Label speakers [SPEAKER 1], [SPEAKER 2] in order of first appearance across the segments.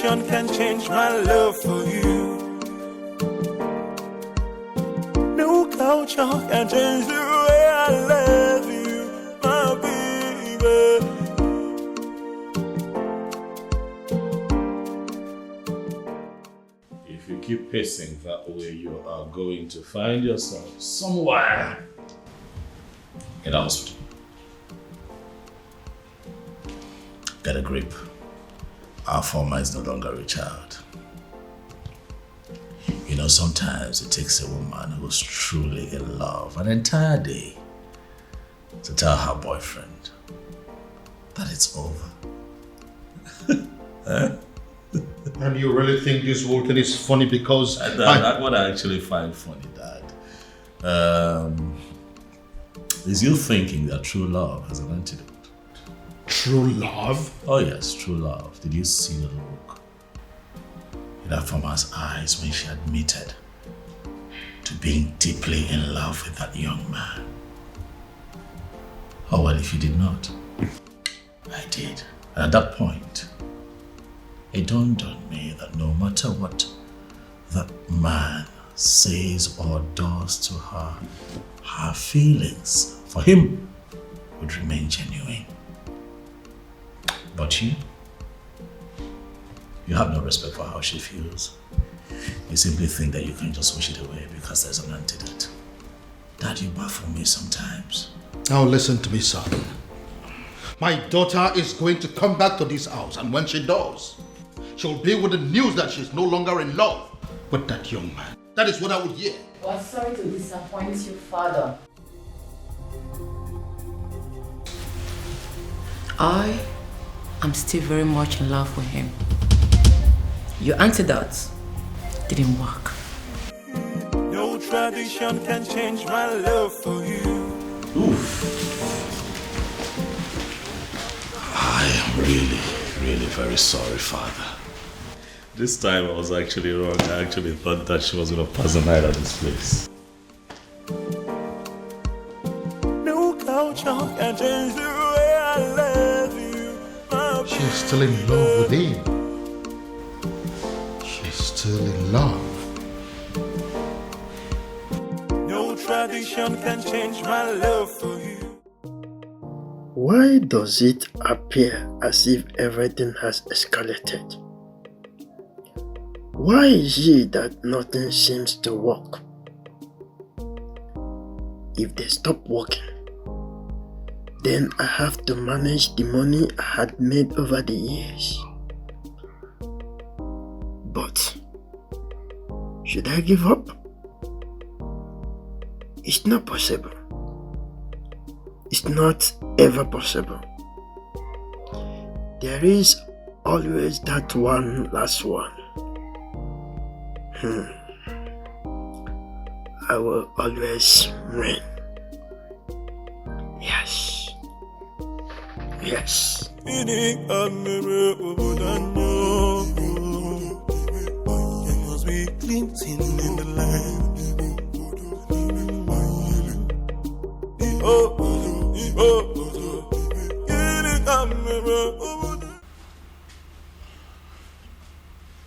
[SPEAKER 1] tradition can change my love for you. No culture can change the way I love you, my baby.
[SPEAKER 2] If you keep pacing that way, you are going to find yourself somewhere in the hospital. Get a grip. Our former is no longer a child. You know, sometimes it takes a woman who's truly in love an entire day to tell her boyfriend that it's over.
[SPEAKER 3] And you really think this whole thing is funny because...
[SPEAKER 2] That's what I actually find funny, Dad. Is you thinking that true love has an antidote.
[SPEAKER 3] True love?
[SPEAKER 2] Oh yes, true love. Did you see the look in that former's eyes when she admitted to being deeply in love with that young man? Oh well, if you did not, I did. And at that point, it dawned on me that no matter what that man says or does to her, her feelings for him would remain genuine. But you have no respect for how she feels. You simply think that you can just wish it away because there's an antidote. Dad, you baffle me sometimes.
[SPEAKER 3] Now listen to me, son. My daughter is going to come back to this house, and when she does, she'll be with the news that she's no longer in love with that young man. That is what I would hear.
[SPEAKER 4] Well, sorry to disappoint you, Father. I'm still very much in love with him. Your antidote didn't work.
[SPEAKER 1] No tradition can change my love for you.
[SPEAKER 2] Oof. I am really very sorry, Father. This time I was actually wrong. I actually thought that she was going to pass the night at this place.
[SPEAKER 1] No culture can change the way I love you.
[SPEAKER 3] She's still in love with him. She's still in love.
[SPEAKER 1] No tradition can change my love for you.
[SPEAKER 5] Why does it appear as if everything has escalated? Why is it that nothing seems to work? If they stop working, then I have to manage the money I had made over the years. But should I give up? It's not possible. It's not ever possible. There is always that one last one. I will always win. Yes. Yes.
[SPEAKER 1] Must be glinting in the land.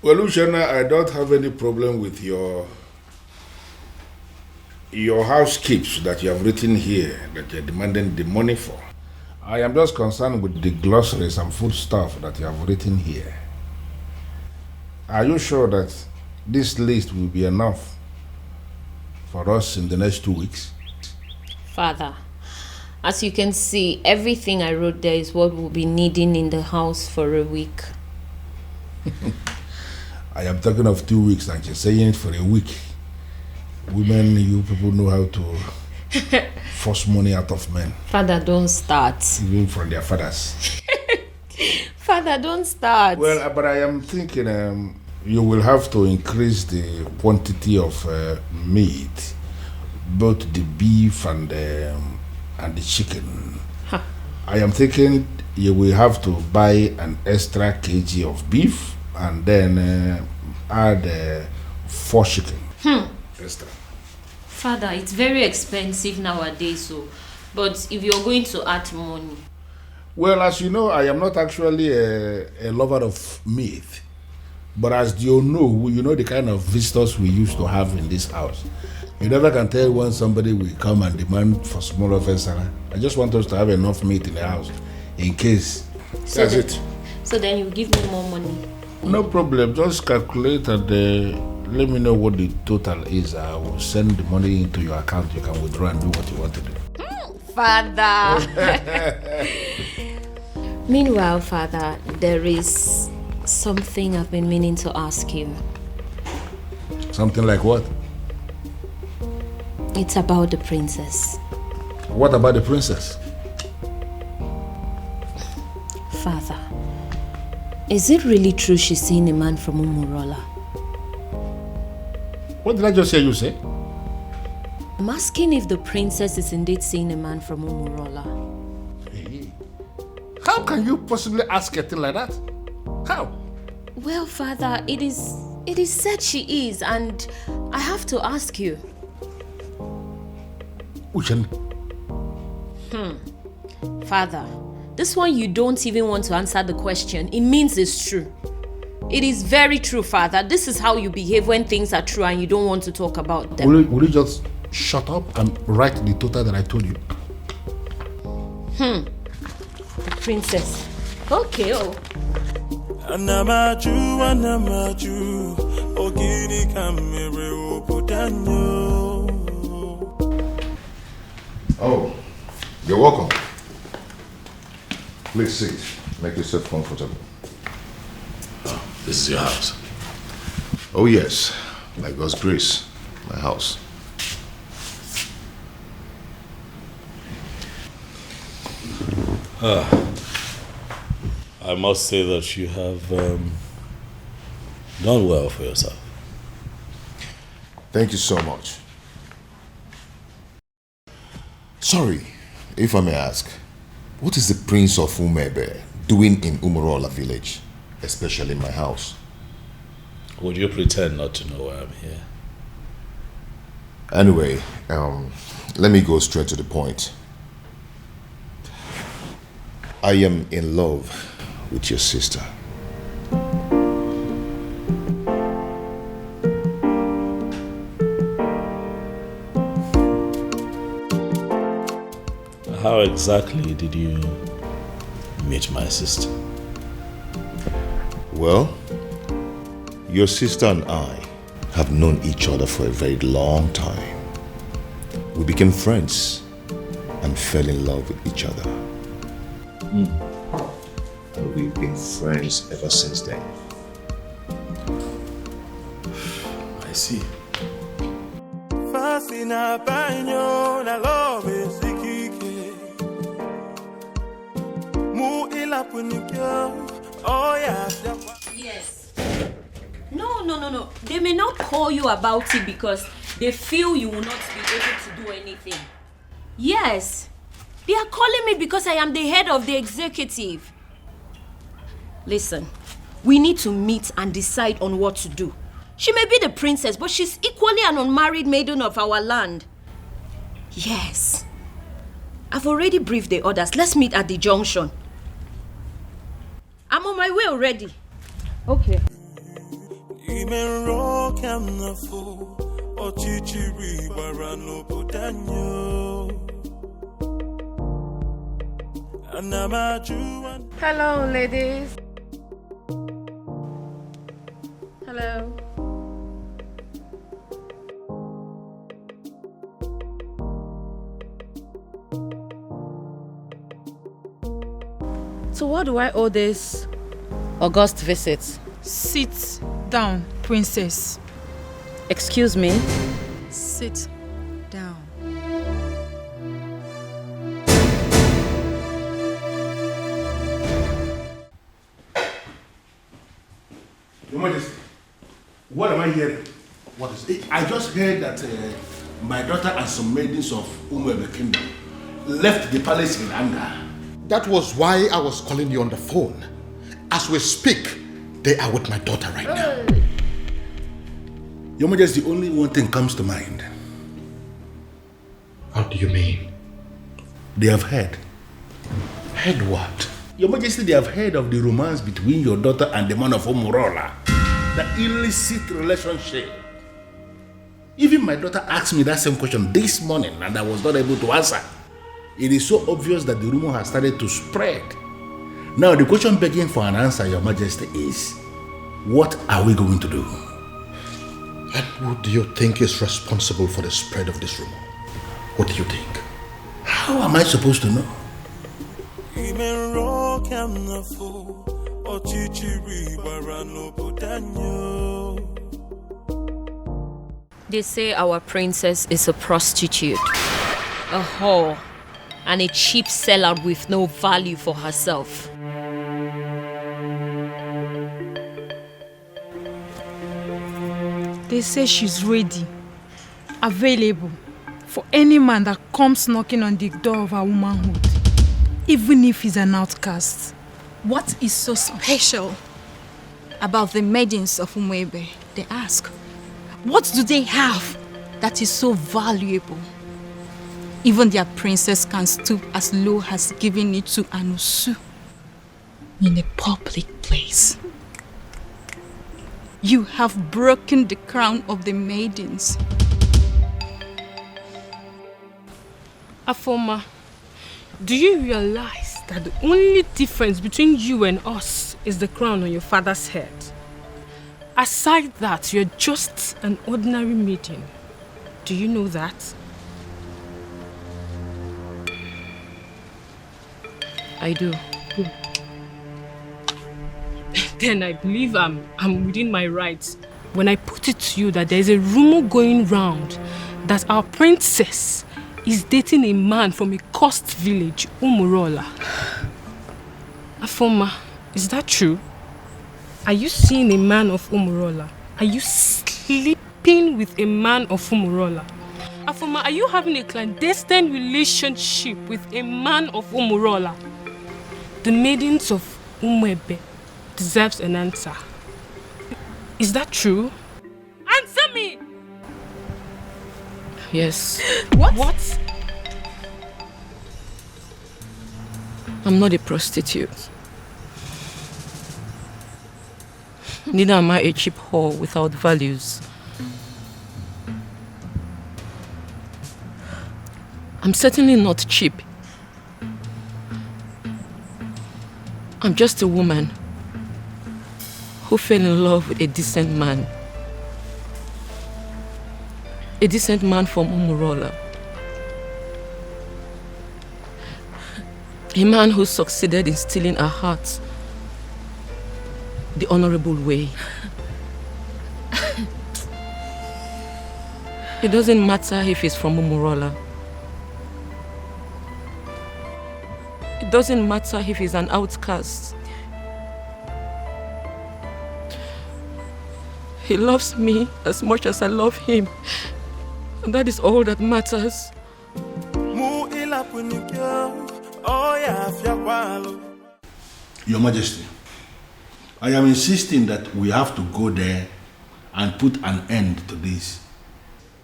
[SPEAKER 6] Well, Luciana, I don't have any problem with your housekeeps that you have written here that you're demanding the money for. I am just concerned with the glossaries and food stuff that you have written here. Are you sure that this list will be enough for us in the next 2 weeks?
[SPEAKER 7] Father, as you can see, everything I wrote there is what we'll be needing in the house for a week.
[SPEAKER 6] I am talking of 2 weeks and you're saying it for a week. Women, you people know how to force money out of men.
[SPEAKER 7] Father, don't start.
[SPEAKER 6] Even from their fathers.
[SPEAKER 7] Father, don't start.
[SPEAKER 6] Well, but I am thinking you will have to increase the quantity of meat, both the beef and the chicken.
[SPEAKER 7] Huh.
[SPEAKER 6] I am thinking you will have to buy an extra kg of beef and then add 4 chicken. Extra.
[SPEAKER 7] Father, it's very expensive nowadays, but if you're going to add money.
[SPEAKER 6] Well, as you know, I am not actually a lover of meat. But as you know the kind of visitors we used to have in this house. You never can tell when somebody will come and demand for small offense. I just want us to have enough meat in the house in case.
[SPEAKER 7] So
[SPEAKER 6] That's it.
[SPEAKER 7] So then you give me more money.
[SPEAKER 6] No problem. Just calculate and let me know what the total is. I will send the money into your account. You can withdraw and do what you want to do.
[SPEAKER 7] Father! Meanwhile, Father, there is something I've been meaning to ask you.
[SPEAKER 6] Something like what?
[SPEAKER 7] It's about the princess.
[SPEAKER 6] What about the princess?
[SPEAKER 7] Father, is it really true she's seeing a man from Umurola?
[SPEAKER 6] What did I just hear you say?
[SPEAKER 7] I'm asking if the princess is indeed seeing a man from Umurola.
[SPEAKER 6] Hey. How can you possibly ask a thing like that? How?
[SPEAKER 7] Well, Father, it is said she is, and I have to ask you.
[SPEAKER 6] Uchen.
[SPEAKER 7] Father, this one you don't even want to answer the question. It means it's true. It is very true, Father. This is how you behave when things are true and you don't want to talk about them.
[SPEAKER 6] Will you just shut up and write the total that I told you?
[SPEAKER 7] The princess. Okay, oh.
[SPEAKER 1] Anamaju, ogini kamere oputanyo.
[SPEAKER 3] Oh, you're welcome. Please sit. Make yourself comfortable.
[SPEAKER 2] Oh, this is your house.
[SPEAKER 3] Oh yes, by God's grace, my house.
[SPEAKER 2] I must say that you have done well for yourself.
[SPEAKER 3] Thank you so much. Sorry, if I may ask, what is the Prince of Umebe doing in Umurola village, especially in my house?
[SPEAKER 2] Would you pretend not to know why I'm here?
[SPEAKER 3] Anyway, let me go straight to the point. I am in love with your sister.
[SPEAKER 2] How exactly did you meet my sister?
[SPEAKER 3] Well, your sister and I have known each other for a very long time. We became friends and fell in love with each other. And we've been friends ever since then.
[SPEAKER 2] I see.
[SPEAKER 1] Fascina baño na love is ikike. Mu ila punikyo. Oh yes.
[SPEAKER 7] Yes. No. They may not call you about it because they feel you will not be able to do anything. Yes. They are calling me because I am the head of the executive. Listen, we need to meet and decide on what to do. She may be the princess, but she's equally an unmarried maiden of our land. Yes. I've already briefed the others. Let's meet at the junction. I'm on my way already. Okay.
[SPEAKER 4] Hello, ladies. Hello. So what do I owe this august visit?
[SPEAKER 8] Sit down, princess.
[SPEAKER 4] Excuse me?
[SPEAKER 8] Sit down.
[SPEAKER 6] Your Majesty, what am I hearing? What is it? I just heard that my daughter and some maidens of Umebe Kingdom left the palace in anger.
[SPEAKER 3] That was why I was calling you on the phone. As we speak, they are with my daughter right now.
[SPEAKER 6] Your Majesty, only one thing comes to mind.
[SPEAKER 3] How do you mean?
[SPEAKER 6] They have heard.
[SPEAKER 3] Heard what?
[SPEAKER 6] Your Majesty, they have heard of the romance between your daughter and the man of Umurola. the illicit relationship. Even my daughter asked me that same question this morning and I was not able to answer. It is so obvious that the rumor has started to spread. Now the question begging for an answer, Your Majesty, is what are we going to do?
[SPEAKER 3] And who do you think is responsible for the spread of this rumor? What do you think?
[SPEAKER 6] How am I supposed to know?
[SPEAKER 7] They say our princess is a prostitute, a whore, and a cheap sellout with no value for herself.
[SPEAKER 8] They say she's ready, available for any man that comes knocking on the door of her womanhood, even if he's an outcast.
[SPEAKER 9] What is so special about the maidens of Onuwaje? They ask. What do they have that is so valuable? Even their princess can stoop as low as giving it to an Usu in a public place. You have broken the crown of the maidens.
[SPEAKER 10] Afoma, do you realize that the only difference between you and us is the crown on your father's head? Aside that, you're just an ordinary maiden. Do you know that?
[SPEAKER 7] I do.
[SPEAKER 10] Then I believe I'm within my rights when I put it to you that there's a rumor going round that our princess is dating a man from a coast village, Umurola. Afoma, is that true? Are you seeing a man of Umurola? Are you sleeping with a man of Umurola? Afoma, are you having a clandestine relationship with a man of Umurola? The maidens of Onuwaje deserves an answer. Is that true? Answer me!
[SPEAKER 7] Yes.
[SPEAKER 10] What?
[SPEAKER 7] I'm not a prostitute. Neither am I a cheap whore without values. I'm certainly not cheap. I'm just a woman who fell in love with a decent man. A decent man from Umurola. A man who succeeded in stealing her heart the honorable way. It doesn't matter if he's from Umurola. It doesn't matter if he's an outcast. He loves me as much as I love him. And that is all that matters.
[SPEAKER 6] Your Majesty, I am insisting that we have to go there and put an end to this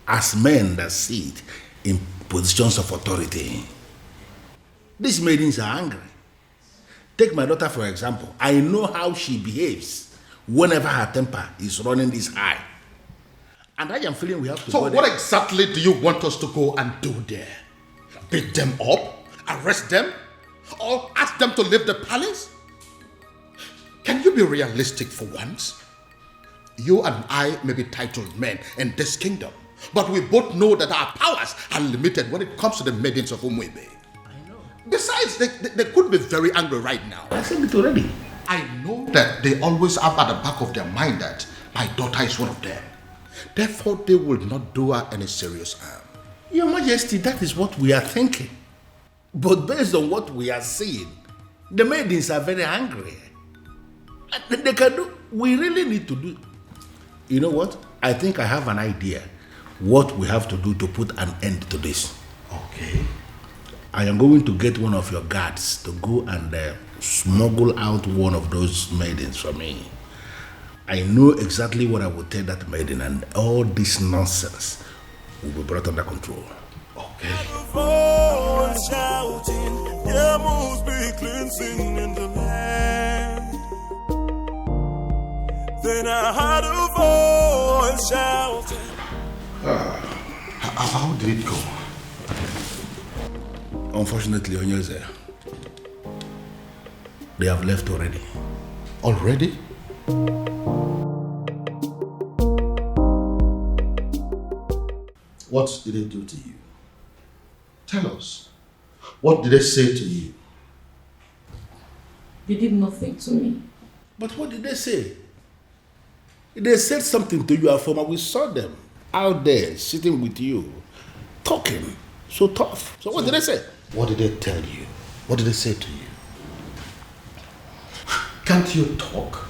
[SPEAKER 6] as men that sit in positions of authority. These maidens are angry. Take my daughter for example. I know how she behaves whenever her temper is running this high. And I am feeling we have to go there.
[SPEAKER 3] So what exactly do you want us to go and do there? Beat them up? Arrest them? Or ask them to leave the palace? Can you be realistic for once? You and I may be titled men in this kingdom, but we both know that our powers are limited when it comes to the maidens of Onuwaje. I know. Besides, they could be very angry right now.
[SPEAKER 6] I said it already.
[SPEAKER 3] I know that they always have at the back of their mind that my daughter is one of them. Therefore, they will not do her any serious harm.
[SPEAKER 6] Your Majesty, that is what we are thinking. But based on what we are seeing, the maidens are very angry. They can do. We really need to do. You know what? I think I have an idea what we have to do to put an end to this.
[SPEAKER 3] Okay.
[SPEAKER 6] I am going to get one of your guards to go and smuggle out one of those maidens for me. I know exactly what I will tell that maiden, and all this nonsense will be brought under control.
[SPEAKER 3] Okay.
[SPEAKER 1] Then I heard a voice shouting.
[SPEAKER 3] How did it go?
[SPEAKER 6] Unfortunately, Ugezu, they have left already.
[SPEAKER 3] Already? What did they do to you? Tell us. What did they say to you?
[SPEAKER 4] They did nothing to me.
[SPEAKER 6] But what did they say? They said something to you, Afoma. We saw them out there sitting with you, talking so tough. So what did they say?
[SPEAKER 3] What did they tell you? What did they say to you? Can't you talk?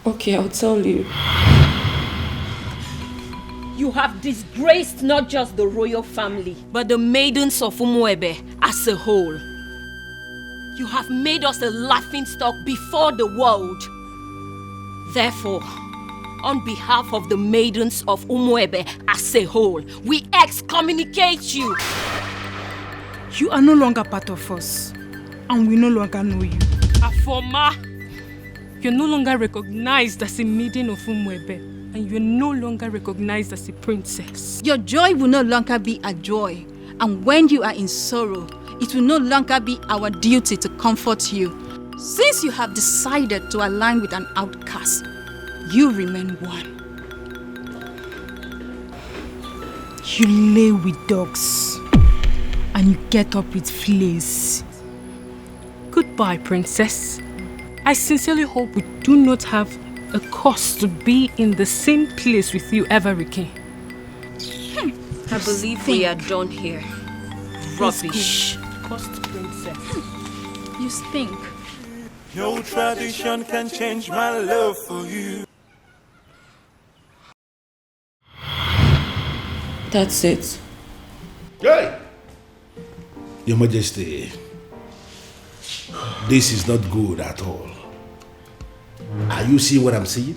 [SPEAKER 4] Okay, I'll tell you.
[SPEAKER 7] You have disgraced not just the royal family, but the maidens of Umuebe as a whole. You have made us a laughingstock before the world. Therefore, on behalf of the maidens of Umuebe as a whole, we excommunicate you.
[SPEAKER 8] You are no longer part of us, and we no longer know you.
[SPEAKER 10] Afoma, you're no longer recognized as a maiden of Umuebe, and you're no longer recognized as a princess.
[SPEAKER 9] Your joy will no longer be a joy, and when you are in sorrow, it will no longer be our duty to comfort you. Since you have decided to align with an outcast, you remain one.
[SPEAKER 8] You lay with dogs, and you get up with fleas.
[SPEAKER 10] Goodbye, princess. I sincerely hope we do not have a cause to be in the same place with you ever again.
[SPEAKER 7] I believe we are done here. Rubbish.
[SPEAKER 10] Cost princess.
[SPEAKER 9] You stink.
[SPEAKER 1] No tradition can change my love for you.
[SPEAKER 4] That's it.
[SPEAKER 6] Hey! Your Majesty, this is not good at all. Are you seeing what I'm seeing?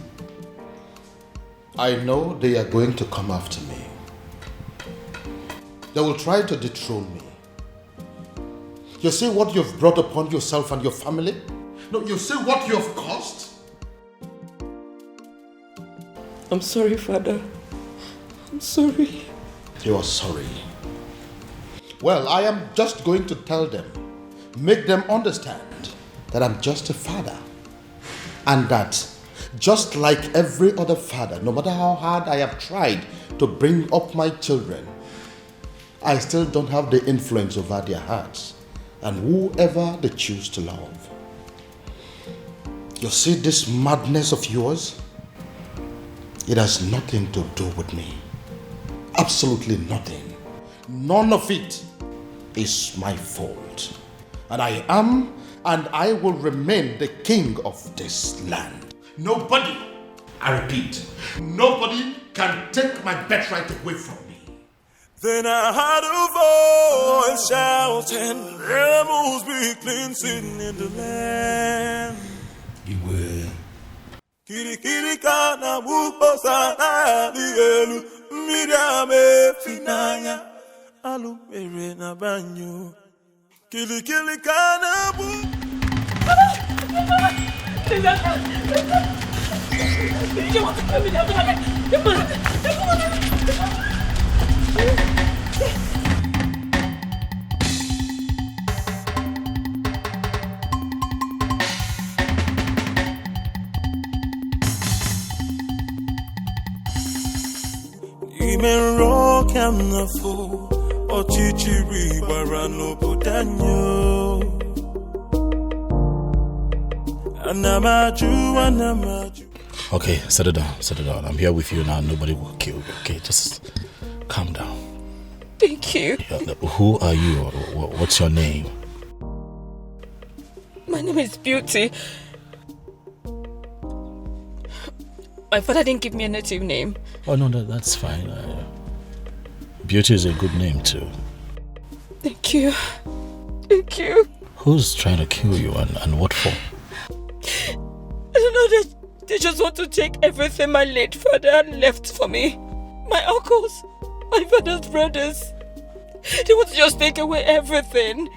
[SPEAKER 3] I know they are going to come after me. They will try to dethrone me. You see what you've brought upon yourself and your family? No, you see what you've caused?
[SPEAKER 4] I'm sorry, Father. I'm sorry.
[SPEAKER 3] You are sorry. Well, I am just going to tell them, make them understand that I'm just a father. And that, just like every other father, no matter how hard I have tried to bring up my children, I still don't have the influence over their hearts and whoever they choose to love. You see this madness of yours? It has nothing to do with me. Absolutely nothing. None of it is my fault. And I am and I will remain the king of this land. Nobody, I repeat, nobody can take my birthright away from me.
[SPEAKER 1] Then I heard a voice shouting, "Rebels be cleansing in the land."
[SPEAKER 6] You were.
[SPEAKER 1] Kiri kana buko sana dielu miriame finanya alumere na banyo. Kili kana bu. Ime rock am na fo ochichiri bara no bodanyo anamaju.
[SPEAKER 2] Okay, settle down. I'm here with you now. Nobody will kill you. Okay, just calm down.
[SPEAKER 4] Thank you.
[SPEAKER 2] Who are you? What's your name?
[SPEAKER 4] My name is Beauty. My father didn't give me a native name.
[SPEAKER 2] Oh no, that's fine. Beauty is a good name too.
[SPEAKER 4] Thank you. Thank you.
[SPEAKER 2] Who's trying to kill you and what for?
[SPEAKER 4] I don't know, they just want to take everything my late father left for me. My uncles, my father's brothers. They want to just take away everything.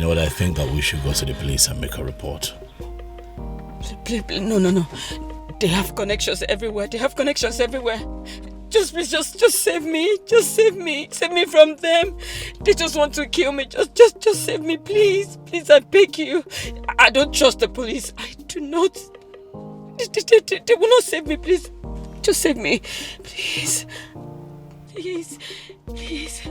[SPEAKER 2] You know what, I think that we should go to the police and make a report.
[SPEAKER 4] Please, no. They have connections everywhere. Just please, just save me. Just save me. Save me from them. They just want to kill me. Just save me, please. Please, I beg you. I don't trust the police. I do not. They will not save me, please. Just save me. Please. Please.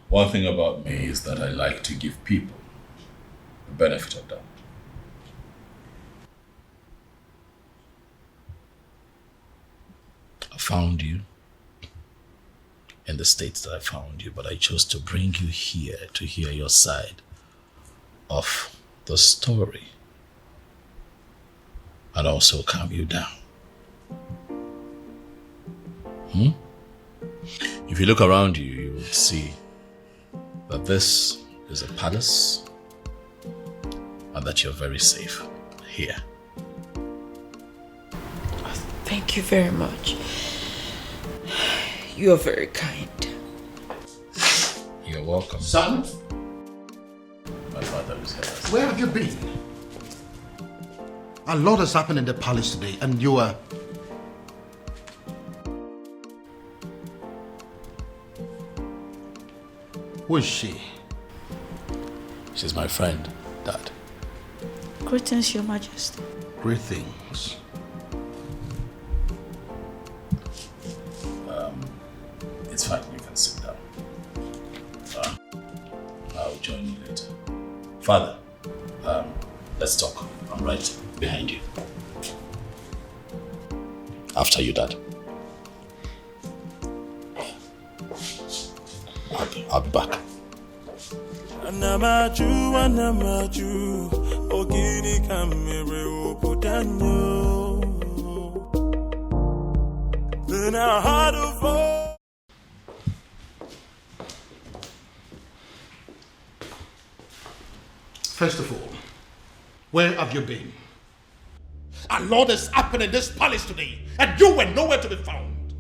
[SPEAKER 2] One thing about me is that I like to give people the benefit of doubt. I found you in the states that I found you, but I chose to bring you here to hear your side of the story and also calm you down. If you look around you, you will see that this is a palace and that you're very safe here.
[SPEAKER 4] Thank you very much. You are very kind.
[SPEAKER 2] You're welcome.
[SPEAKER 3] Son?
[SPEAKER 2] My father is here.
[SPEAKER 3] Where have you been? A lot has happened in the palace today, and you are... Who is she?
[SPEAKER 2] She's my friend, Dad.
[SPEAKER 4] Greetings, Your Majesty.
[SPEAKER 3] Greetings.
[SPEAKER 2] It's fine, you can sit down. I'll join you later. Father, let's talk. I'm right behind you. After you, Dad. I'll be back.
[SPEAKER 1] Anamaju, ogiri kamere obudanyo. Then I had a fall.
[SPEAKER 3] First of all, where have you been? A lot has happened in this palace today, and you were nowhere to be found.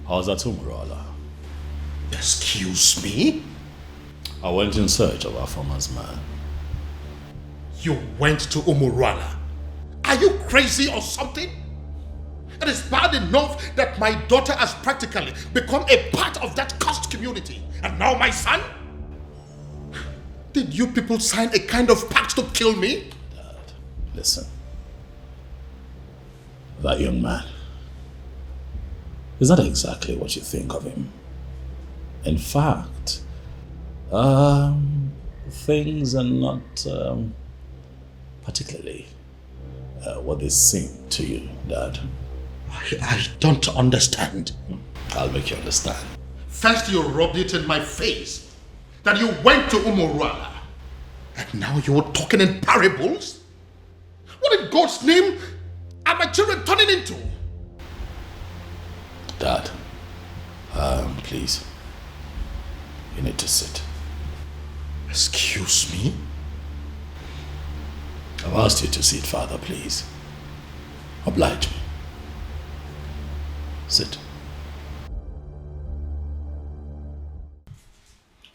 [SPEAKER 2] How's that, Umurala?
[SPEAKER 3] Excuse me?
[SPEAKER 2] I went in search of our farmer's man.
[SPEAKER 3] You went to Umurala? Are you crazy or something? It is bad enough that my daughter has practically become a part of that cursed community. And now my son? Did you people sign a kind of pact to kill me?
[SPEAKER 2] Dad, listen. That young man is not exactly what you think of him. In fact, things are not particularly what they seem to you, Dad.
[SPEAKER 3] I don't understand.
[SPEAKER 2] I'll make you understand.
[SPEAKER 3] First you rubbed it in my face that you went to Umurala, and now you're talking in parables? What in God's name are my children turning into?
[SPEAKER 2] Dad, please, you need to sit.
[SPEAKER 3] Excuse me?
[SPEAKER 2] I've asked you to sit, Father, please. Oblige me. Sit.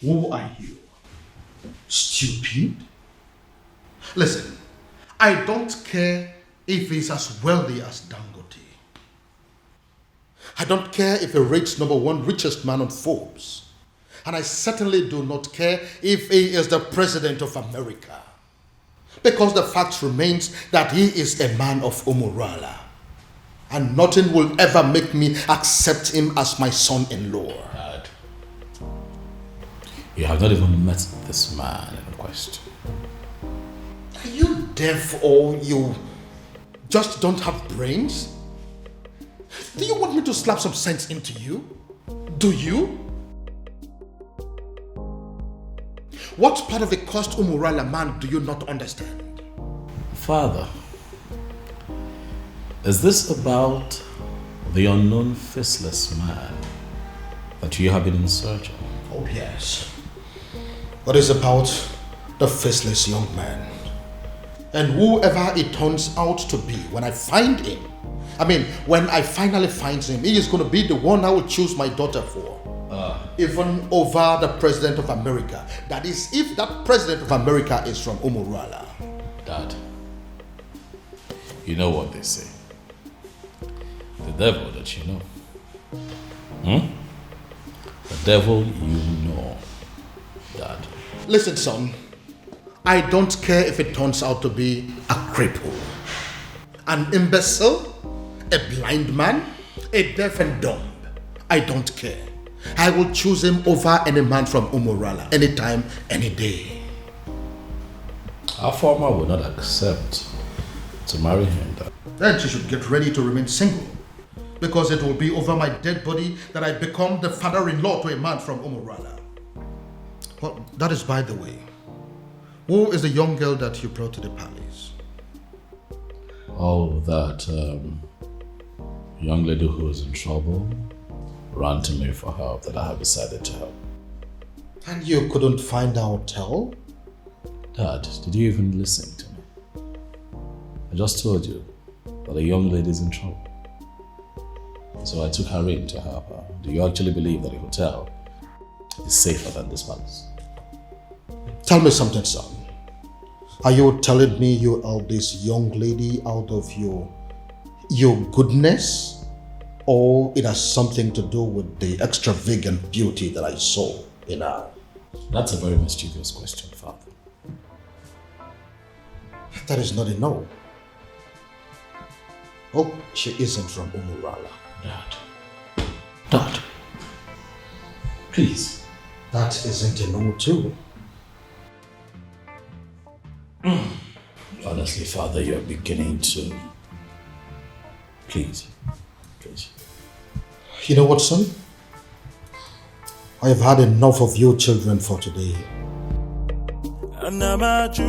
[SPEAKER 3] Who are you? Stupid? Listen, I don't care if he's as wealthy as Dangote. I don't care if he rates #1 richest man on Forbes. And I certainly do not care if he is the president of America. Because the fact remains that he is a man of Umurala. And nothing will ever make me accept him as my son-in-law.
[SPEAKER 2] Dad, you have not even met this man in question.
[SPEAKER 3] Are you deaf or you just don't have brains? Do you want me to slap some sense into you? Do you? What part of the cursed Umurala man do you not understand?
[SPEAKER 2] Father, is this about the unknown faceless man that you have been in search of?
[SPEAKER 3] Oh yes. What is about the faceless young man? And whoever it turns out to be when I find him, when I finally find him, he is going to be the one I will choose my daughter for. even over the President of America. That is, if that President of America is from Umuruala.
[SPEAKER 2] Dad, you know what they say. The devil that you know. The devil you know, Dad.
[SPEAKER 3] Listen, son. I don't care if it turns out to be a cripple, an imbecile, a blind man, a deaf and dumb. I don't care. I will choose him over any man from Umuruala, anytime, any day.
[SPEAKER 2] Our farmer will not accept to marry him, Dad.
[SPEAKER 3] Then she should get ready to remain single, because it will be over my dead body that I become the father-in-law to a man from Umuruala. Well, that is by the way. Who is the young girl that you brought to the palace?
[SPEAKER 2] Oh, that young lady who is in trouble ran to me for help that I have decided to help.
[SPEAKER 3] And you couldn't find a hotel?
[SPEAKER 2] Dad, did you even listen to me? I just told you that a young lady is in trouble. So I took her in to help her. Do you actually believe that a hotel is safer than this palace?
[SPEAKER 3] Tell me something, son. Are you telling me you are this young lady out of your goodness? Or it has something to do with the extravagant beauty that I saw in her?
[SPEAKER 2] That's a very mischievous question, Father.
[SPEAKER 3] That is not a no. Oh, she isn't from Umuruala.
[SPEAKER 2] Dad. Please.
[SPEAKER 3] That isn't a no too.
[SPEAKER 2] Honestly, Father, you're beginning to... Please.
[SPEAKER 3] You know what, son? I have had enough of you children for today.
[SPEAKER 1] Anamaju,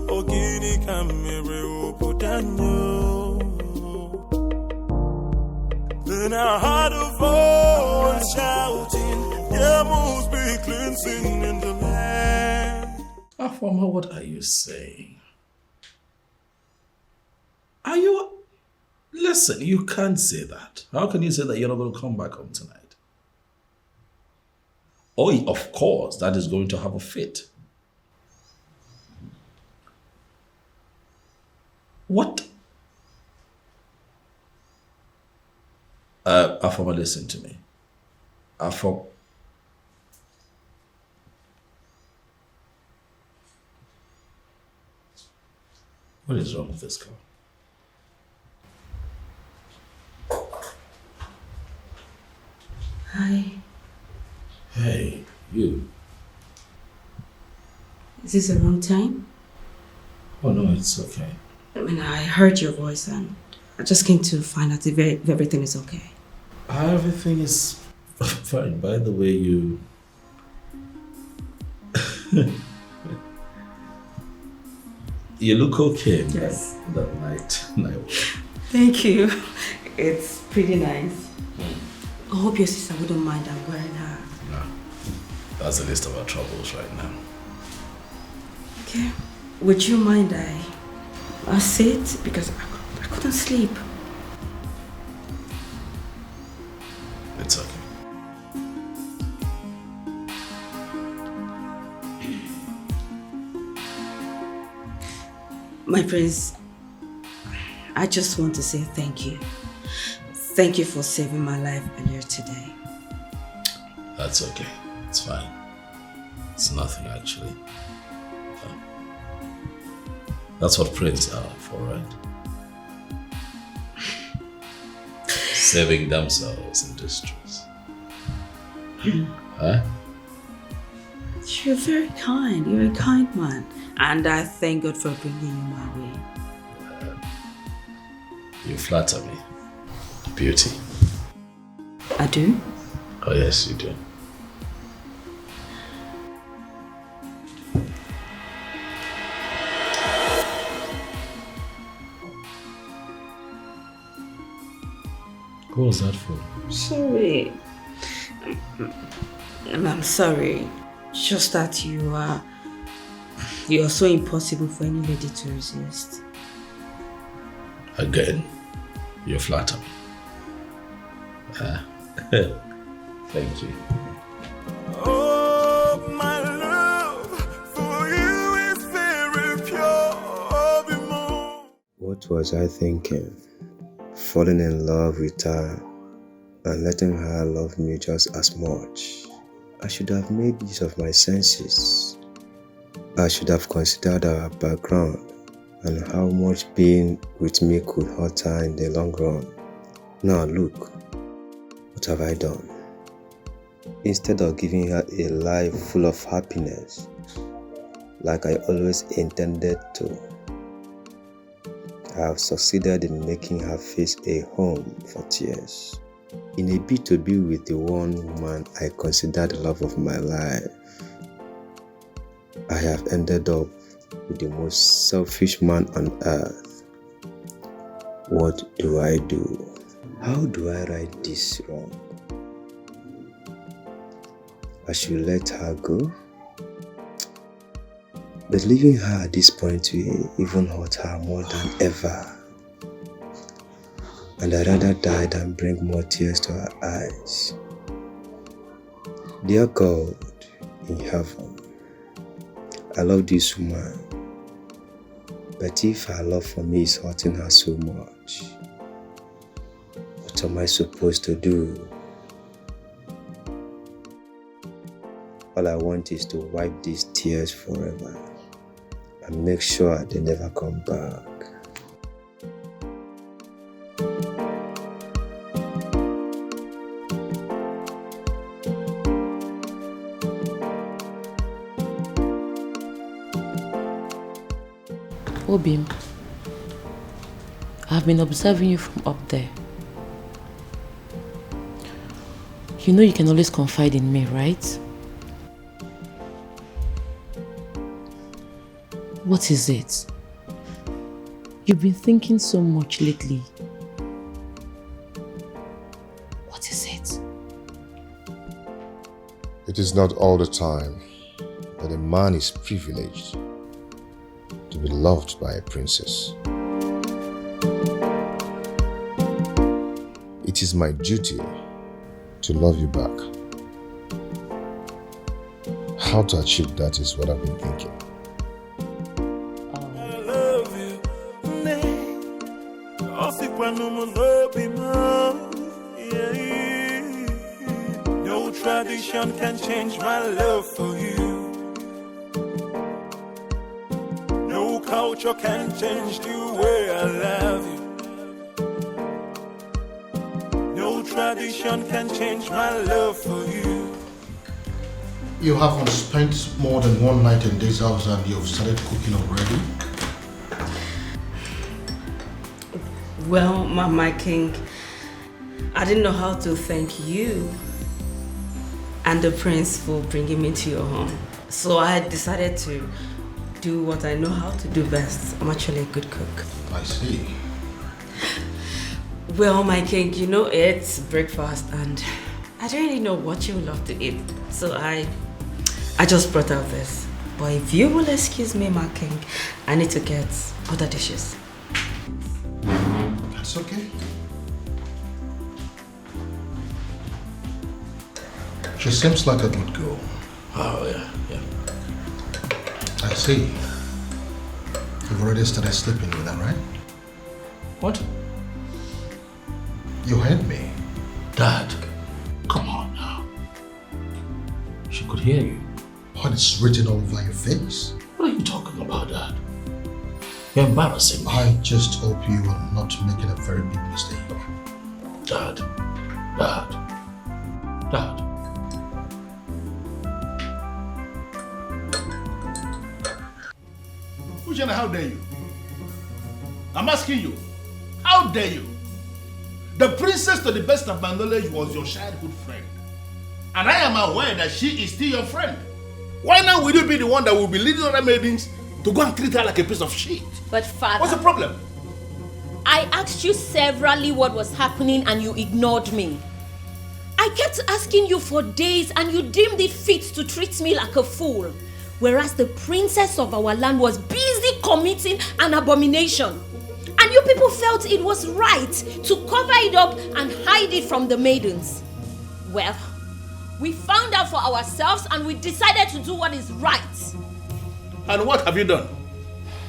[SPEAKER 1] ogini kamere uputanyo. Then I heard a voice shouting, Yamus be cleansing in the land.
[SPEAKER 2] Afama, what are you saying? Are you... Listen, you can't say that. How can you say that you're not going to come back home tonight? Oh, of course, that is going to have a fit. What? Afama, listen to me. Afama. What is wrong with this girl?
[SPEAKER 11] Hi.
[SPEAKER 2] Hey, you.
[SPEAKER 11] Is this the wrong time?
[SPEAKER 2] Oh no, it's okay.
[SPEAKER 11] I mean, I heard your voice and I just came to find out if everything is okay.
[SPEAKER 2] Everything is fine. By the way, you... You look okay.
[SPEAKER 11] Yes.
[SPEAKER 2] That night.
[SPEAKER 11] Thank you. It's pretty nice. I hope your sister wouldn't mind I'm wearing her.
[SPEAKER 2] No. That's the least of our troubles right now.
[SPEAKER 11] Okay. Would you mind I sit? Because I couldn't sleep.
[SPEAKER 2] It's okay.
[SPEAKER 11] My prince, I just want to say thank you. Thank you for saving my life earlier today.
[SPEAKER 2] That's okay. It's fine. It's nothing actually. That's what princes are for, right? Saving themselves in distress. Huh?
[SPEAKER 11] You're very kind. You're a kind man. And I thank God for bringing you my way.
[SPEAKER 2] You flatter me. Beauty.
[SPEAKER 11] I do?
[SPEAKER 2] Oh yes, you do. What was that for?
[SPEAKER 11] Sorry. I'm sorry. Just that you are so impossible for any lady to resist.
[SPEAKER 2] Again, you flatter me. Thank you.
[SPEAKER 1] Oh, my love for you is very pure.
[SPEAKER 12] What was I thinking? Falling in love with her and letting her love me just as much. I should have made use of my senses. I should have considered our background and how much being with me could hurt her in the long run. Now look, what have I done? Instead of giving her a life full of happiness, like I always intended to, I have succeeded in making her face a home for tears. In a bid to be with the one woman I consider the love of my life, I have ended up with the most selfish man on earth. What do I do? How do I right this wrong? I should let her go? But leaving her at this point will even hurt her more than ever. And I'd rather die than bring more tears to her eyes. Dear God in heaven, I love this woman. But if her love for me is hurting her so much, what am I supposed to do? All I want is to wipe these tears forever and make sure they never come back.
[SPEAKER 13] Obim, I've been observing you from up there. You know you can always confide in me, right? What is it? You've been thinking so much lately. What is it?
[SPEAKER 6] It is not all the time that a man is privileged to be loved by a princess. It is my duty to love you back. How to achieve that is what I've been thinking.
[SPEAKER 1] No tradition can change my love for you. No culture can change the way I love you. No tradition can change my love for you.
[SPEAKER 3] You haven't spent more than one night in this house and you've started cooking already?
[SPEAKER 11] Well, my king, I didn't know how to thank you and the prince for bringing me to your home. So I decided to do what I know how to do best. I'm actually a good cook.
[SPEAKER 3] I see.
[SPEAKER 11] Well, my king, you know it's breakfast and I don't really know what you would love to eat. So I just brought out this. But if you will excuse me, my king, I need to get other dishes.
[SPEAKER 3] That's okay. She seems like a good girl.
[SPEAKER 2] Oh, yeah.
[SPEAKER 3] I see. You've already started sleeping with her, right?
[SPEAKER 2] What?
[SPEAKER 3] You heard me.
[SPEAKER 2] Dad, come on now. She could hear you.
[SPEAKER 3] What is written all over your face?
[SPEAKER 2] What are you talking about, Dad? You're embarrassing me.
[SPEAKER 3] I just hope you are not making a very big mistake.
[SPEAKER 2] Dad.
[SPEAKER 14] Ujana, how dare you? I'm asking you, how dare you? The princess, to the best of my knowledge, was your childhood friend. And I am aware that she is still your friend. Why now will you be the one that will be leading other maidens to go and treat her like a piece of shit?
[SPEAKER 7] But father...
[SPEAKER 14] What's the problem?
[SPEAKER 7] I asked you severally what was happening and you ignored me. I kept asking you for days and you deemed it fit to treat me like a fool. Whereas the princess of our land was busy committing an abomination. And you people felt it was right to cover it up and hide it from the maidens. Well, We found out for ourselves and we decided to do what is right.
[SPEAKER 14] And what have you done?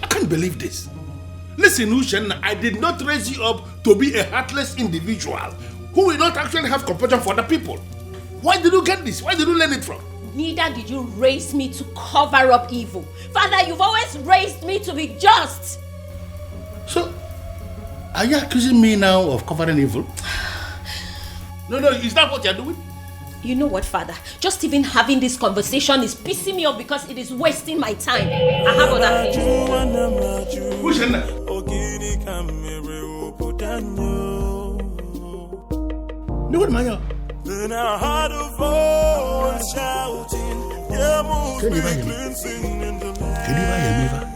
[SPEAKER 14] I can't believe this. Listen, Ushen, I did not raise you up to be a heartless individual who will not actually have compassion for the people. Why did you get this? Where did you learn it from?
[SPEAKER 7] Neither did you raise me to cover up evil. Father, you've always raised me to be just.
[SPEAKER 14] So, are you accusing me now of covering evil? No, is that what you're doing?
[SPEAKER 7] You know what, Father? Just even having this conversation is pissing me off because it is wasting my time. I have other things.
[SPEAKER 14] Who's in there? No, what, Maya?
[SPEAKER 1] Then I heard a voice shouting, "Yeah, most cleansing in the land."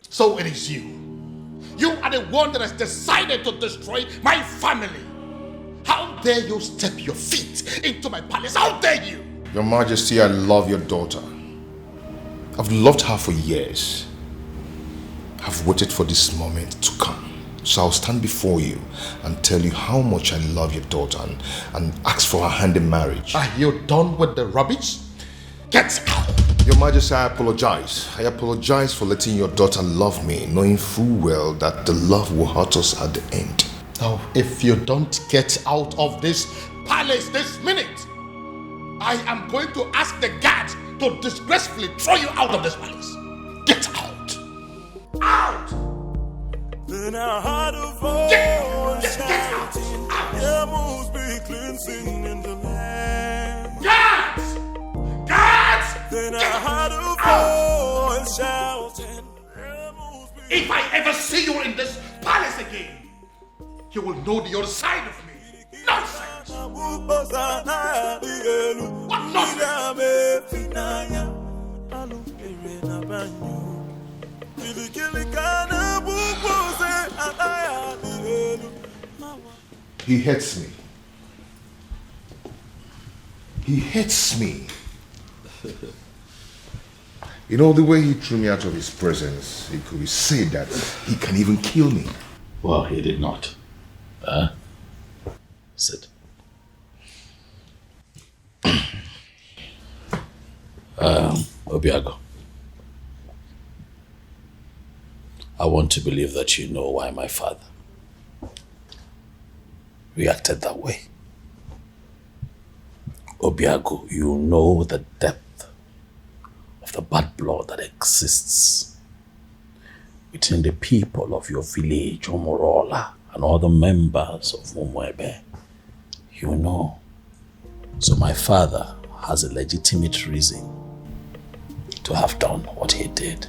[SPEAKER 3] So it is you. You are the one that has decided to destroy my family. How dare you step your feet into my palace? How dare you?
[SPEAKER 6] Your Majesty, I love your daughter. I've loved her for years. I've waited for this moment to come. So I'll stand before you and tell you how much I love your daughter and ask for her hand in marriage.
[SPEAKER 3] Are you done with the rubbish? Get out!
[SPEAKER 6] Your Majesty, I apologize. I apologize for letting your daughter love me, knowing full well that the love will hurt us at the end.
[SPEAKER 3] Now, if you don't get out of this palace this minute, I am going to ask the guards to disgracefully throw you out of this palace. Get out! Out!
[SPEAKER 1] Then I heard a voice shouting, "There must be cleansing in the land."
[SPEAKER 3] Guards! Guards!
[SPEAKER 1] Then I heard a voice shouting, "There must be..."
[SPEAKER 3] If I ever see you in this palace again, you will know the other side of me. Nonsense! What
[SPEAKER 6] He hates me. He hates me. You know, the way he threw me out of his presence, it could be said that he can even kill me.
[SPEAKER 2] Well, he did not. Sit. Obiago, I want to believe that you know why my father reacted that way. Obiago, you know the depth of the bad blood that exists between the people of your village, Omorola, and all the members of Umwebe. You know. So my father has a legitimate reason to have done what he did.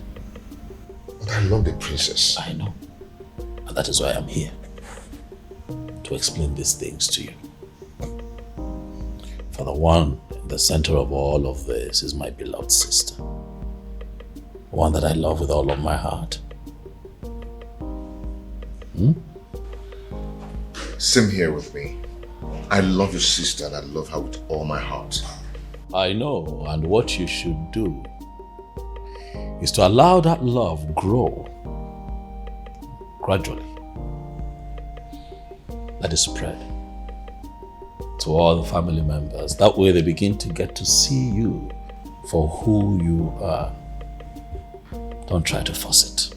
[SPEAKER 6] But I love the princess.
[SPEAKER 2] I know. And that is why I'm here. To explain these things to you. For the one in the center of all of this is my beloved sister. One that I love with all of my heart.
[SPEAKER 6] Same here with me. I love your sister and I love her with all my heart.
[SPEAKER 2] I know, and what you should do is to allow that love grow gradually. Let it spread to all the family members. That way they begin to get to see you for who you are. Don't try to force it.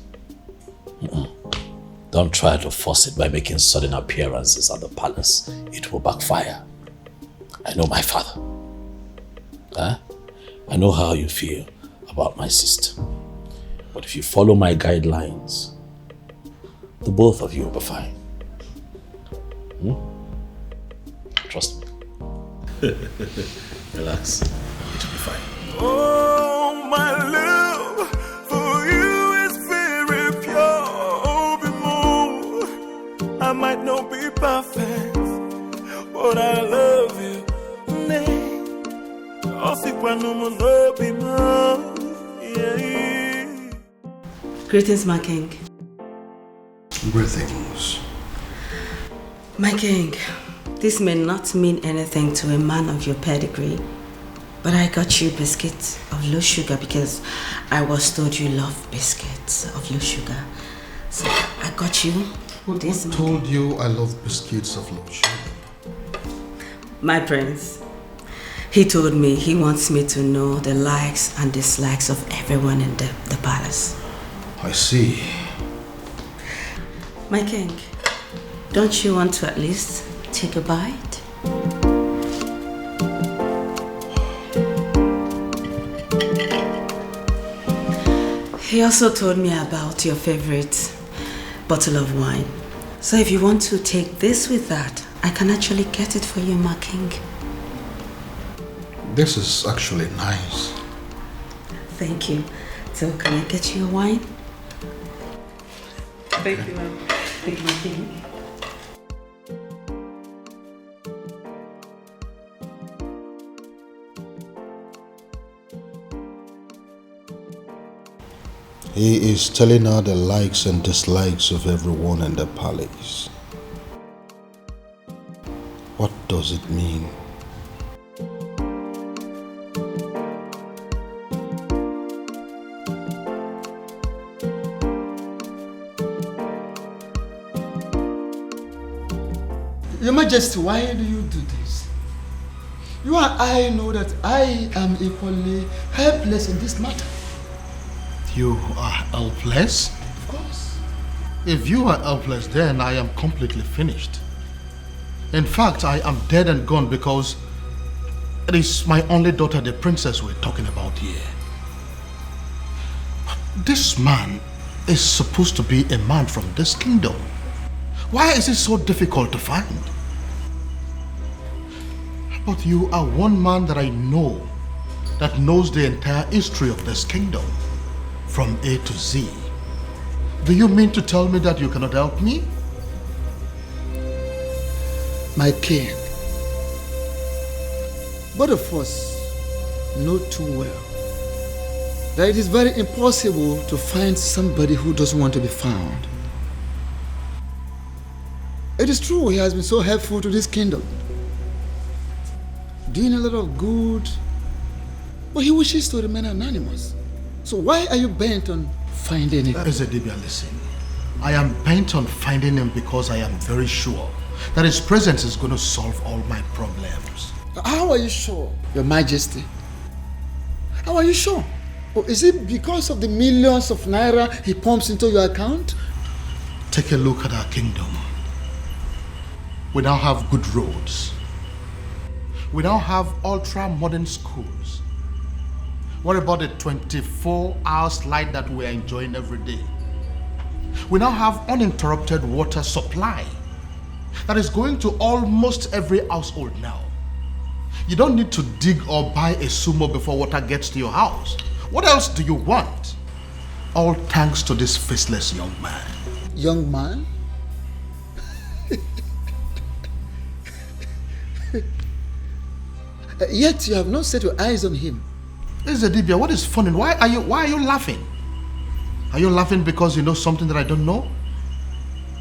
[SPEAKER 2] Don't try to force it by making sudden appearances at the palace. It will backfire. I know my father. I know how you feel about my sister. But if you follow my guidelines, the both of you will be fine. Trust me. Relax. It will be fine.
[SPEAKER 1] Oh, my love for you is very pure. More. I might not be perfect, but I love you.
[SPEAKER 11] Greetings, my king.
[SPEAKER 3] Greetings.
[SPEAKER 11] My king, this may not mean anything to a man of your pedigree, but I got you biscuits of low sugar because I was told you love biscuits of low sugar. So I got you
[SPEAKER 3] Who told you I love biscuits of low sugar?
[SPEAKER 11] My prince. He told me he wants me to know the likes and dislikes of everyone in the palace.
[SPEAKER 3] I see.
[SPEAKER 11] My king, don't you want to at least take a bite? He also told me about your favorite bottle of wine. So if you want to take this with that, I can actually get it for you, my king.
[SPEAKER 3] This is actually nice.
[SPEAKER 11] Thank you. So can I get you a wine? Thank you, ma'am. Thank you, my king.
[SPEAKER 3] He is telling her the likes and dislikes of everyone in the palace. What does it mean?
[SPEAKER 15] Your Majesty, why do you do this? You and I know that I am equally helpless in this matter.
[SPEAKER 3] You are helpless?
[SPEAKER 15] Of course.
[SPEAKER 3] If you are helpless, then I am completely finished. In fact, I am dead and gone because it is my only daughter, the princess, we're talking about here. This man is supposed to be a man from this kingdom. Why is it so difficult to find? But you are one man that I know that knows the entire history of this kingdom, from A to Z. Do you mean to tell me that you cannot help me?
[SPEAKER 15] My king, both of us know too well that it is very impossible to find somebody who doesn't want to be found. It is true he has been so helpful to this kingdom, doing a lot of good, but he wishes to remain anonymous. So why are you bent on finding him?
[SPEAKER 3] Ezedibia, listen. I am bent on finding him because I am very sure that his presence is going to solve all my problems.
[SPEAKER 15] How are you sure, Your Majesty? How are you sure? Or is it because of the millions of naira he pumps into your account?
[SPEAKER 3] Take a look at our kingdom. We now have good roads. We now have ultra-modern schools. What about the 24-hour light that we are enjoying every day? We now have uninterrupted water supply that is going to almost every household now. You don't need to dig or buy a sumo before water gets to your house. What else do you want? All thanks to this faceless young man.
[SPEAKER 15] Young man? Yet you have not set your eyes on him.
[SPEAKER 3] Ezedibia, what is funny? Why are you laughing? Are you laughing because you know something that I don't know?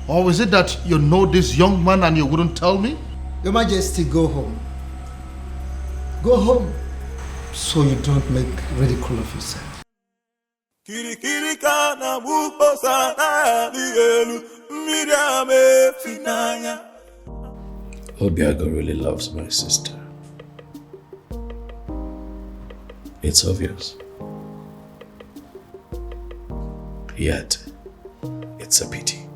[SPEAKER 3] Or is it that you know this young man and you wouldn't tell me?
[SPEAKER 15] Your Majesty, go home. Go home so you don't make ridicule of yourself.
[SPEAKER 2] Obiago really loves my sister. It's obvious. Yet, it's a pity.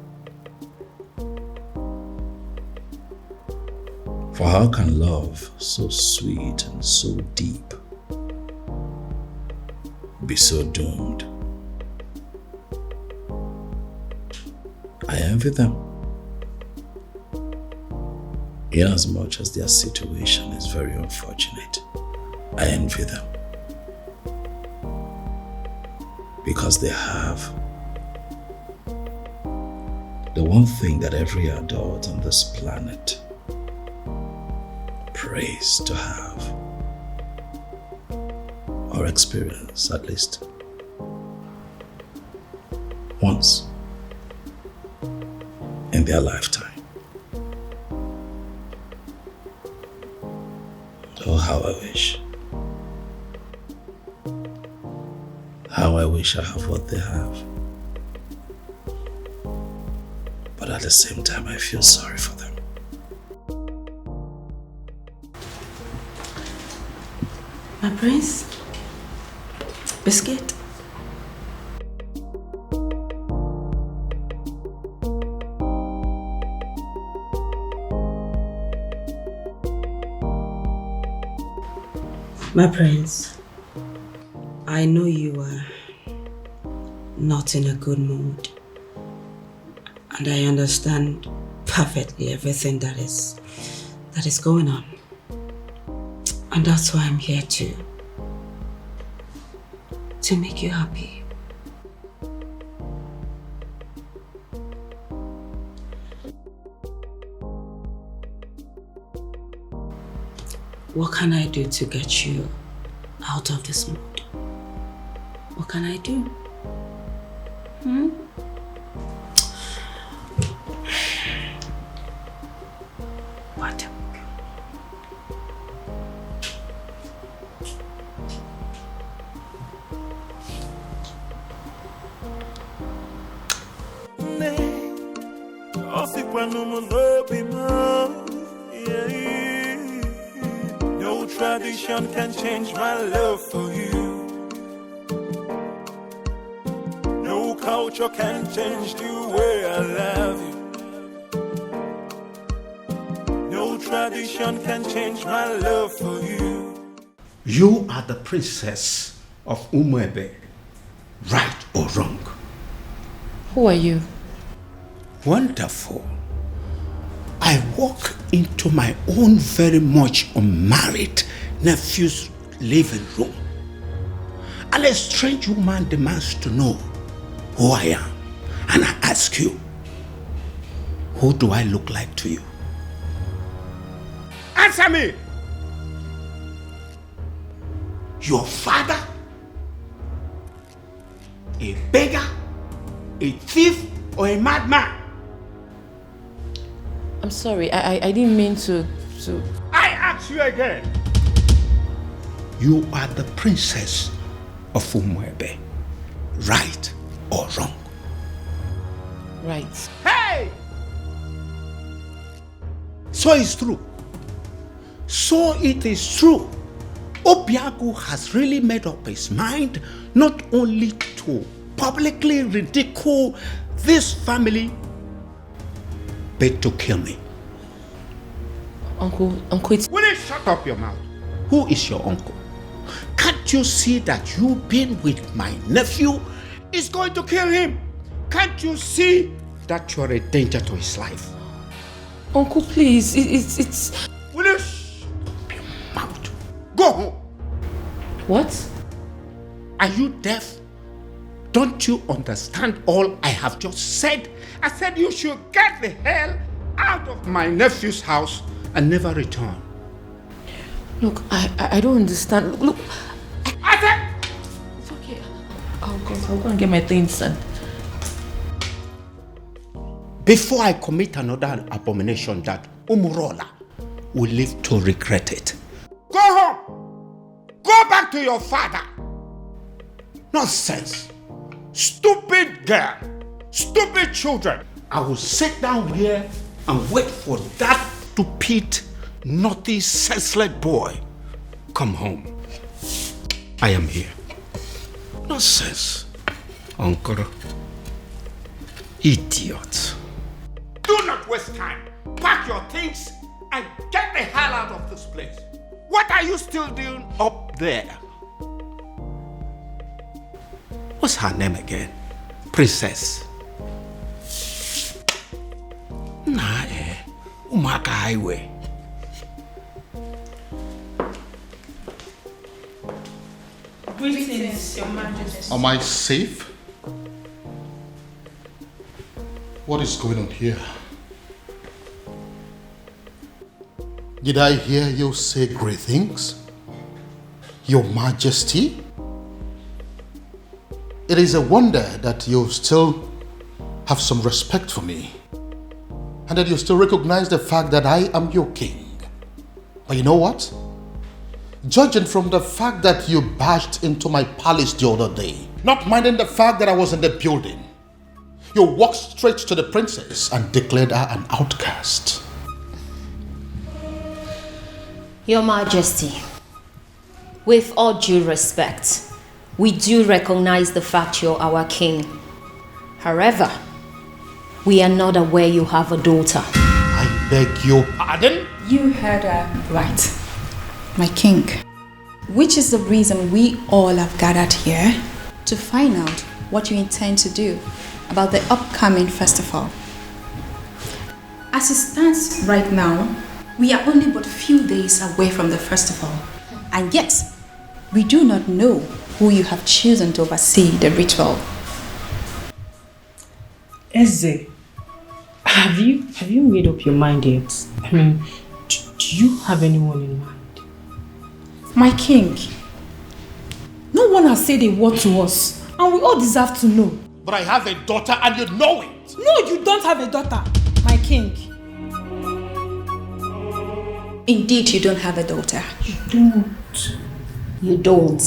[SPEAKER 2] For how can love so sweet and so deep be so doomed? I envy them, inasmuch as their situation is very unfortunate. I envy them because they have the one thing that every adult on this planet prays to have, or experience at least once in their lifetime. Oh, how I wish. How I wish I have what they have. But at the same time, I feel sorry for them.
[SPEAKER 11] My prince? Biscuit? My prince, I know you are not in a good mood, and I understand perfectly everything that is going on, and that's why I'm here to make you happy. What can I do to get you out of this mood? What can I do? What?
[SPEAKER 1] No tradition can change my love for you. No culture can change the way I love you. No tradition can change my love for you.
[SPEAKER 16] You are the princess of Umuebe, right or wrong?
[SPEAKER 13] Who are you?
[SPEAKER 16] Wonderful. I walk into my own very much unmarried nephew's living room, and a strange woman demands to know who I am. And I ask you, who do I look like to you? Answer me! Your father? A beggar? A thief? Or a madman?
[SPEAKER 13] I'm sorry, I didn't mean to...
[SPEAKER 16] I ask you again. You are the princess of Umuebe, right or wrong?
[SPEAKER 13] Right.
[SPEAKER 16] Hey! So it's true. So it is true. Obiagu has really made up his mind not only to publicly ridicule this family, but to kill me.
[SPEAKER 13] Uncle, it's...
[SPEAKER 16] Will you shut up your mouth? Who is your uncle? Can't you see that you being with my nephew is going to kill him? Can't you see that you're a danger to his life?
[SPEAKER 13] Uncle, please, it's...
[SPEAKER 16] Will you shut up your mouth? Go home.
[SPEAKER 13] What?
[SPEAKER 16] Are you deaf? Don't you understand all I have just said? I said you should get the hell out of my nephew's house and never return.
[SPEAKER 13] Look, I don't understand. Look,
[SPEAKER 16] I said...
[SPEAKER 13] It's okay. I'll go and get my things done.
[SPEAKER 16] Before I commit another abomination that Umurola will live to regret it. Go home! Go back to your father! Nonsense! Stupid girl! Stupid children! I will sit down here and wait for that stupid, naughty, senseless boy. Come home. I am here. Nonsense. Uncle. Idiot. Do not waste time. Pack your things and get the hell out of this place. What are you still doing up there? What's her name again? Princess. Nah, Umaka Highway.
[SPEAKER 11] Greetings, Your Majesty.
[SPEAKER 3] Am I safe? What is going on here? Did I hear you say great things? Your Majesty? It is a wonder that you still have some respect for me, and that you still recognize the fact that I am your king. But you know what? Judging from the fact that you barged into my palace the other day, not minding the fact that I was in the building, you walked straight to the princess and declared her an outcast.
[SPEAKER 7] Your Majesty, With all due respect, we do recognize the fact you're our king. However, we are not aware you have a daughter.
[SPEAKER 3] I beg your pardon?
[SPEAKER 17] You heard her right, my king. Which is the reason we all have gathered here to find out what you intend to do about the upcoming festival. As it stands right now, we are only but few days away from the festival. And yet, we do not know who you have chosen to oversee the ritual.
[SPEAKER 10] Eze, have you made up your mind yet? I mean, do you have anyone in mind?
[SPEAKER 8] My king, no one has said a word to us, and we all deserve to know.
[SPEAKER 3] But I have a daughter and you know it.
[SPEAKER 8] No, you don't have a daughter, my king.
[SPEAKER 17] Indeed, you don't have a daughter.
[SPEAKER 7] You don't. You don't.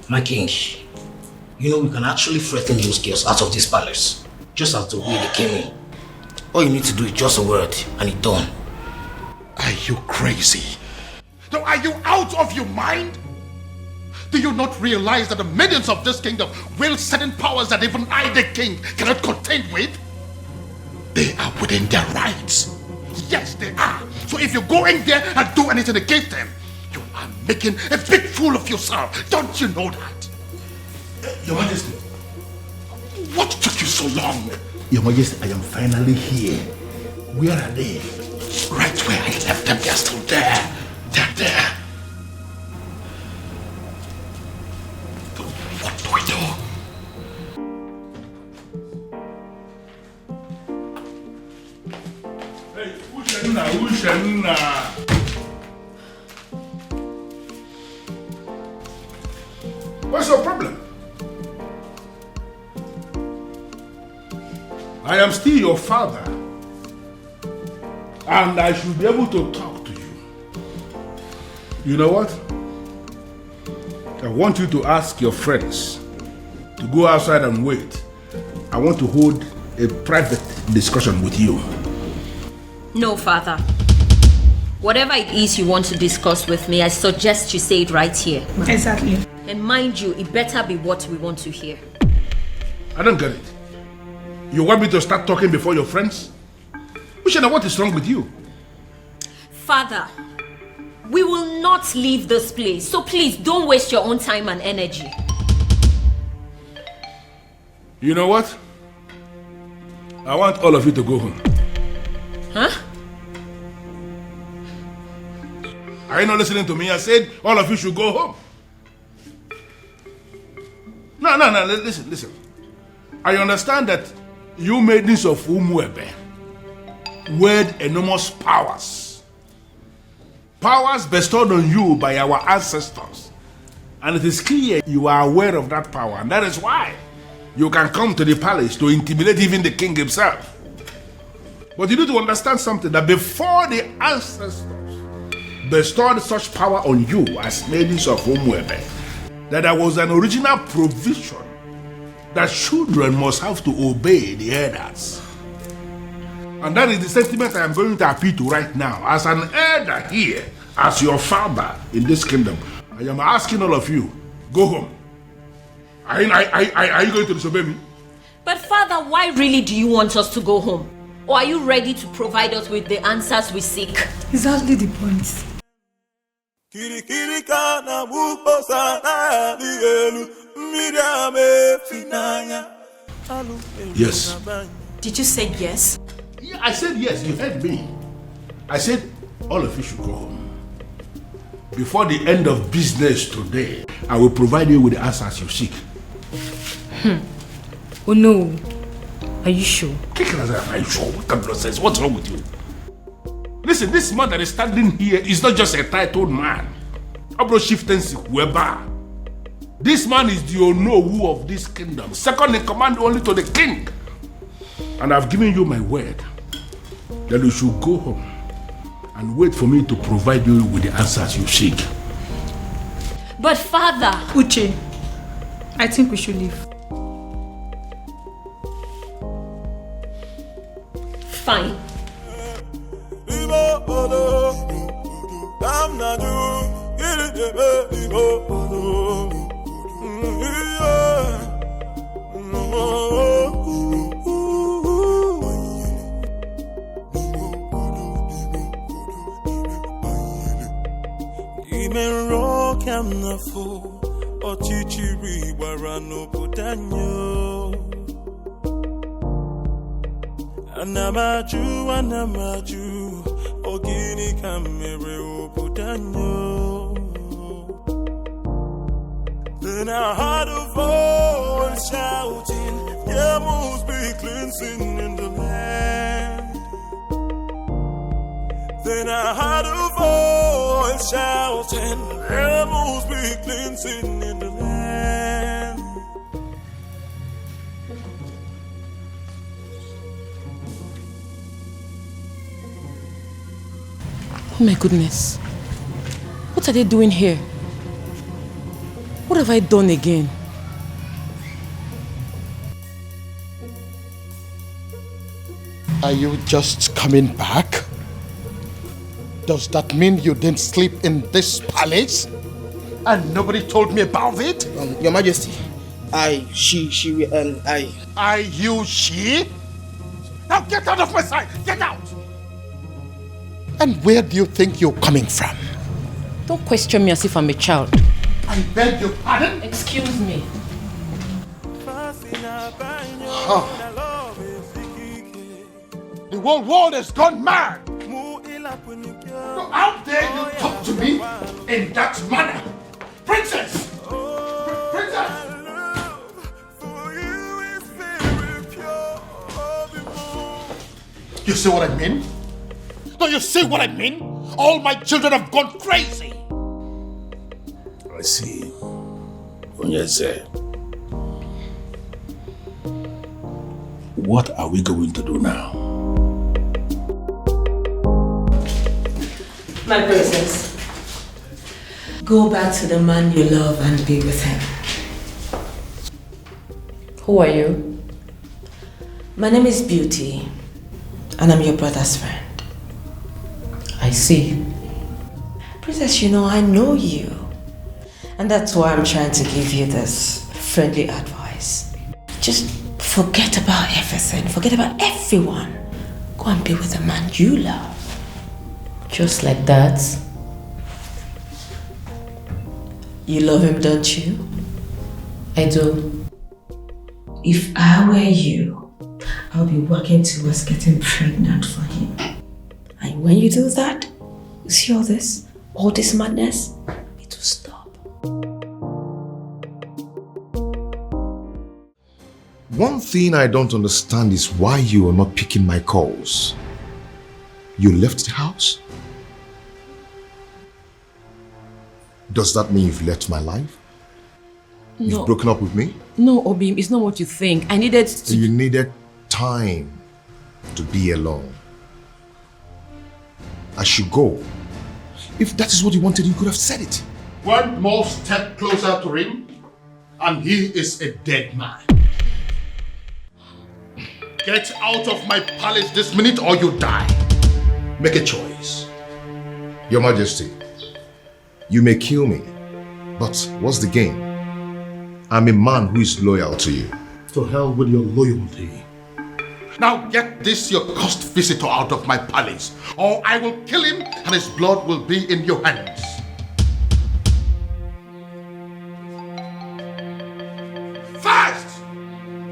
[SPEAKER 2] My king, you know we can actually threaten those girls out of this palace, just as the way they came in. All you need to do is just a word, and it's done.
[SPEAKER 3] Are you crazy? No, are you out of your mind? Do you not realize that the maidens of this kingdom wield certain powers that even I, the king, cannot contend with? They are within their rights. Yes, they are. So if you go in there and do anything against them, you are making a big fool of yourself. Don't you know that?
[SPEAKER 14] Your Majesty.
[SPEAKER 3] What took you so long?
[SPEAKER 14] Your Majesty, I am finally here. Where are they?
[SPEAKER 3] Right where I left them. They're still there. They're there. But what do we do?
[SPEAKER 14] Hey, Ushenna. What's your problem? I am still your father, and I should be able to talk to you. You know what? I want you to ask your friends to go outside and wait. I want to hold a private discussion with you.
[SPEAKER 7] No, father. Whatever it is you want to discuss with me, I suggest you say it right here.
[SPEAKER 8] Exactly.
[SPEAKER 7] And mind you, it better be what we want to hear.
[SPEAKER 14] I don't get it. You want me to start talking before your friends? Ushena, what is wrong with you?
[SPEAKER 7] Father, we will not leave this place, so please don't waste your own time and energy.
[SPEAKER 14] You know what? I want all of you to go home.
[SPEAKER 7] Huh?
[SPEAKER 14] Are you not listening to me? I said all of you should go home. No, listen. I understand that you maidens of Umuebe wield enormous powers. Powers bestowed on you by our ancestors. And it is clear you are aware of that power, and that is why you can come to the palace to intimidate even the king himself. But you need to understand something, that before the ancestors bestowed such power on you as maidens of Umuebe, that there was an original provision that children must have to obey the elders. And that is the sentiment I am going to appeal to right now. As an elder here, as your father in this kingdom, I am asking all of you, go home. Are you going to disobey me?
[SPEAKER 7] But father, why really do you want us to go home? Or are you ready to provide us with the answers we seek?
[SPEAKER 8] Exactly the point.
[SPEAKER 14] Yes.
[SPEAKER 17] Did you say yes?
[SPEAKER 14] Yeah, I said yes, you heard me. I said all of you should go home. Before the end of business today, I will provide you with the answers you seek.
[SPEAKER 10] Oh no. Are you sure?
[SPEAKER 14] Are you sure? What kind of nonsense? What's wrong with you? Listen, this man that is standing here is not just a titled man. This man is the Onowu of this kingdom, second in command only to the king. And I've given you my word that you should go home and wait for me to provide you with the answers you seek.
[SPEAKER 7] But father...
[SPEAKER 8] Uche, I think we should leave.
[SPEAKER 7] Fine.
[SPEAKER 1] I'm not you, it is Even rock am na fo, ochichiri warano putanyo. Anamaju, ogini kamere putanyo. Then I heard a voice shouting, there must be cleansing in the land. Then I heard a voice shouting, there must be cleansing in the land.
[SPEAKER 13] Oh my goodness. What are they doing here? What have I done again?
[SPEAKER 3] Are you just coming back? Does that mean you didn't sleep in this palace? And nobody told me about it?
[SPEAKER 5] Your Majesty, she,
[SPEAKER 3] she? Now get out of my sight! Get out! And where do you think you're coming from?
[SPEAKER 13] Don't question me as if I'm a child.
[SPEAKER 3] I beg your pardon?
[SPEAKER 13] Excuse me.
[SPEAKER 3] Huh. The whole world has gone mad! So how dare you talk to me in that manner? Princess! Princess! You see what I mean? Do you see what I mean? All my children have gone crazy!
[SPEAKER 6] I see. Ugezu. What are we going to do now?
[SPEAKER 11] My princess, go back to the man you love and be with him.
[SPEAKER 13] Who are you?
[SPEAKER 11] My name is Beauty, and I'm your brother's friend.
[SPEAKER 13] I see.
[SPEAKER 11] Princess, you know, I know you. And that's why I'm trying to give you this friendly advice. Just forget about everything, forget about everyone. Go and be with the man you love.
[SPEAKER 13] Just like that?
[SPEAKER 11] You love him, don't you?
[SPEAKER 13] I do.
[SPEAKER 11] If I were you, I'll be working towards getting pregnant for him. And when you do that, you see all this madness, it will stop.
[SPEAKER 6] One thing I don't understand is why you are not picking my calls. You left the house? Does that mean you've left my life?
[SPEAKER 13] No.
[SPEAKER 6] You've broken up with me?
[SPEAKER 13] No, Obim, it's not what you think. I needed to...
[SPEAKER 6] You needed time to be alone. I should go. If that is what you wanted, you could have said it.
[SPEAKER 3] One more step closer to him, and he is a dead man. Get out of my palace this minute or you die.
[SPEAKER 6] Make a choice. Your Majesty, you may kill me, but what's the gain? I'm a man who is loyal to you.
[SPEAKER 3] To hell with your loyalty. Now get this your cursed visitor out of my palace, or I will kill him and his blood will be in your hands. Fast!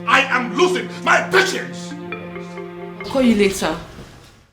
[SPEAKER 3] I am losing my patience!
[SPEAKER 13] I'll call you later.